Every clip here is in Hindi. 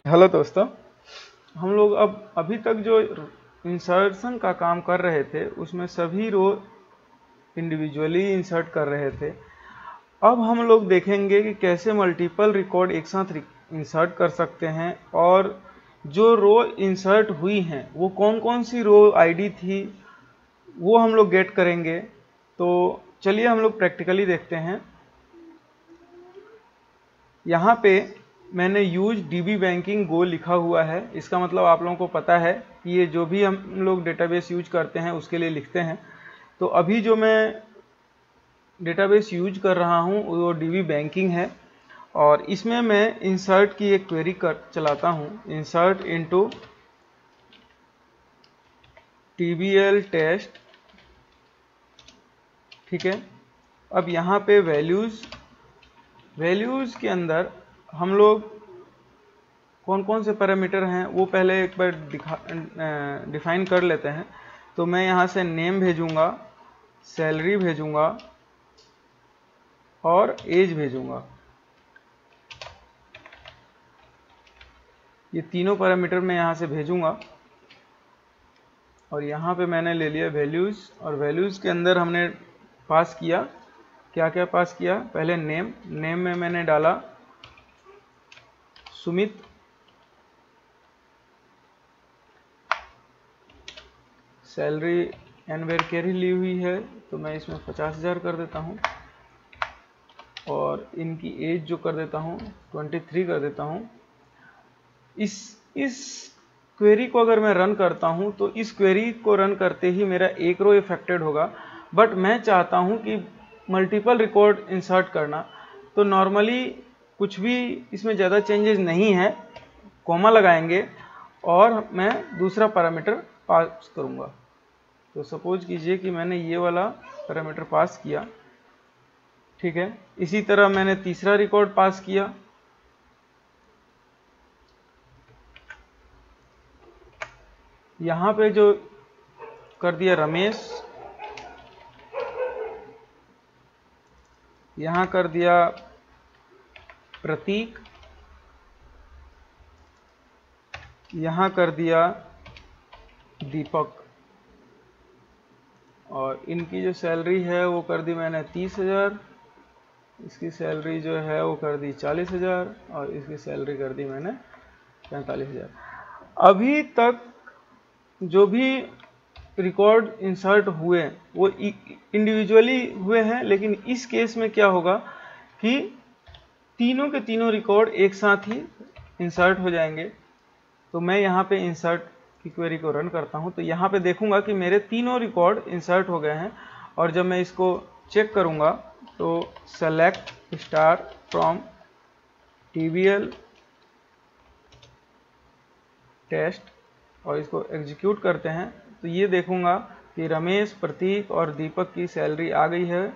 हेलो दोस्तों, हम लोग अब अभी तक जो इंसर्शन का काम कर रहे थे उसमें सभी रो इंडिविजुअली इंसर्ट कर रहे थे। अब हम लोग देखेंगे कि कैसे मल्टीपल रिकॉर्ड एक साथ इंसर्ट कर सकते हैं और जो रो इंसर्ट हुई हैं वो कौन कौन सी रो आईडी थी वो हम लोग गेट करेंगे। तो चलिए हम लोग प्रैक्टिकली देखते हैं। यहाँ पे मैंने यूज डीबी बैंकिंग गो लिखा हुआ है। इसका मतलब आप लोगों को पता है कि ये जो भी हम लोग डेटाबेस यूज करते हैं उसके लिए लिखते हैं। तो अभी जो मैं डेटाबेस यूज कर रहा हूँ वो डीबी बैंकिंग है और इसमें मैं इंसर्ट की एक क्वेरी चलाता हूँ, इंसर्ट इनटू टीबीएल टेस्ट। ठीक है, अब यहाँ पे वैल्यूज के अंदर हम लोग कौन कौन से पैरामीटर हैं वो पहले एक बार डिफाइन कर लेते हैं। तो मैं यहाँ से नेम भेजूंगा, सैलरी भेजूंगा और एज भेजूंगा। ये तीनों पैरामीटर मैं यहाँ से भेजूंगा और यहाँ पे मैंने ले लिया वैल्यूज और वैल्यूज के अंदर हमने पास किया, क्या क्या पास किया। पहले नेम में मैंने डाला सुमित, सैलरी एनवेर कैरी ली हुई है तो मैं इसमें 50,000 कर देता हूँ और इनकी एज जो कर देता हूँ 23 कर देता हूँ। इस क्वेरी को अगर मैं रन करता हूँ तो इस क्वेरी को रन करते ही मेरा एक रो इफेक्टेड होगा, बट मैं चाहता हूँ कि मल्टीपल रिकॉर्ड इंसर्ट करना। तो नॉर्मली कुछ भी इसमें ज़्यादा चेंजेस नहीं है, कॉमा लगाएंगे और मैं दूसरा पैरामीटर पास करूँगा। तो सपोज कीजिए कि मैंने ये वाला पैरामीटर पास किया, ठीक है। इसी तरह मैंने तीसरा रिकॉर्ड पास किया, यहाँ पे जो कर दिया रमेश, यहाँ कर दिया प्रतीक, यहाँ कर दिया दीपक और इनकी जो सैलरी है वो कर दी मैंने 30,000, इसकी सैलरी जो है वो कर दी 40,000 और इसकी सैलरी कर दी मैंने 45,000। अभी तक जो भी रिकॉर्ड इंसर्ट हुए वो इंडिविजुअली हुए हैं, लेकिन इस केस में क्या होगा कि तीनों के तीनों रिकॉर्ड एक साथ ही इंसर्ट हो जाएंगे। तो मैं यहाँ पे इंसर्ट की क्वेरी को रन करता हूँ तो यहाँ पे देखूंगा कि मेरे तीनों रिकॉर्ड इंसर्ट हो गए हैं और जब मैं इसको चेक करूँगा तो सेलेक्ट स्टार फ्रॉम टीबीएल टेस्ट और इसको एग्जीक्यूट करते हैं तो ये देखूंगा कि रमेश, प्रतीक और दीपक की सैलरी आ गई है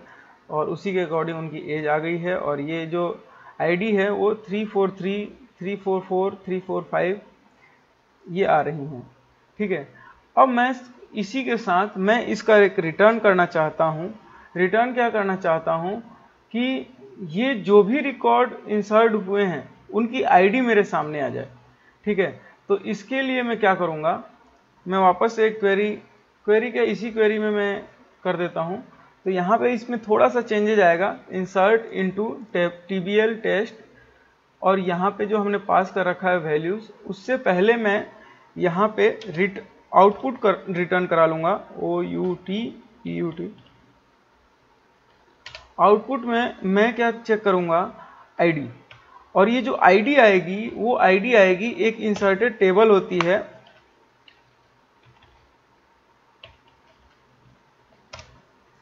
और उसी के अकॉर्डिंग उनकी एज आ गई है और ये जो आईडी है वो 343, 344, 345 ये आ रही हैं। ठीक है, अब मैं इसी के साथ मैं इसका एक रिटर्न करना चाहता हूँ। रिटर्न क्या करना चाहता हूँ कि ये जो भी रिकॉर्ड इंसर्ट हुए हैं उनकी आईडी मेरे सामने आ जाए। ठीक है, तो इसके लिए मैं क्या करूँगा, मैं वापस एक क्वेरी के इसी क्वेरी में मैं कर देता हूँ। तो यहाँ पे इसमें थोड़ा सा चेंजेज आएगा, इंसर्ट इनटू टीबीएल टेस्ट और यहाँ पे जो हमने पास कर रखा है वैल्यूज, उससे पहले मैं यहाँ पे आउटपुट रिटर्न करा लूँगा OUT। आउटपुट में मैं क्या चेक करूँगा, आईडी, और ये जो आईडी आएगी वो आईडी आएगी एक इंसर्टेड टेबल होती है।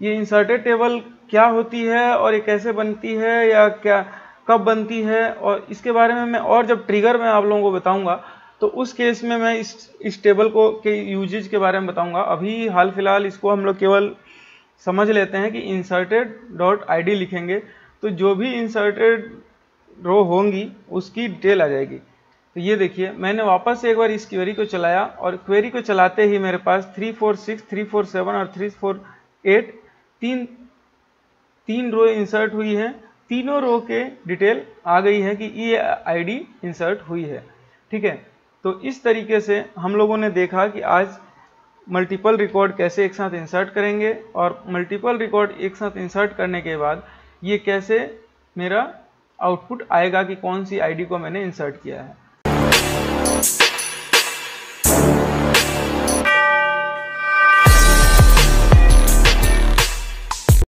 ये इंसर्टेड टेबल क्या होती है और ये कैसे बनती है या क्या कब बनती है और इसके बारे में मैं और जब ट्रिगर में आप लोगों को बताऊंगा तो उस केस में मैं इस टेबल को के यूजेज के बारे में बताऊंगा। अभी हाल फिलहाल इसको हम लोग केवल समझ लेते हैं कि इंसर्टेड डॉट आईडी लिखेंगे तो जो भी इंसर्टेड रो होंगी उसकी डिटेल आ जाएगी। तो ये देखिए मैंने वापस एक बार इस क्वेरी को चलाया और क्वेरी को चलाते ही मेरे पास 346, 347 और 348 तीन रो इंसर्ट हुई है। तीनों रो के डिटेल आ गई है कि ये आईडी इंसर्ट हुई है। ठीक है। तो इस तरीके से हम लोगों ने देखा कि आज मल्टीपल रिकॉर्ड कैसे एक साथ इंसर्ट करेंगे, और मल्टीपल रिकॉर्ड एक साथ इंसर्ट करने के बाद ये कैसे मेरा आउटपुट आएगा कि कौन सी आईडी को मैंने इंसर्ट किया है।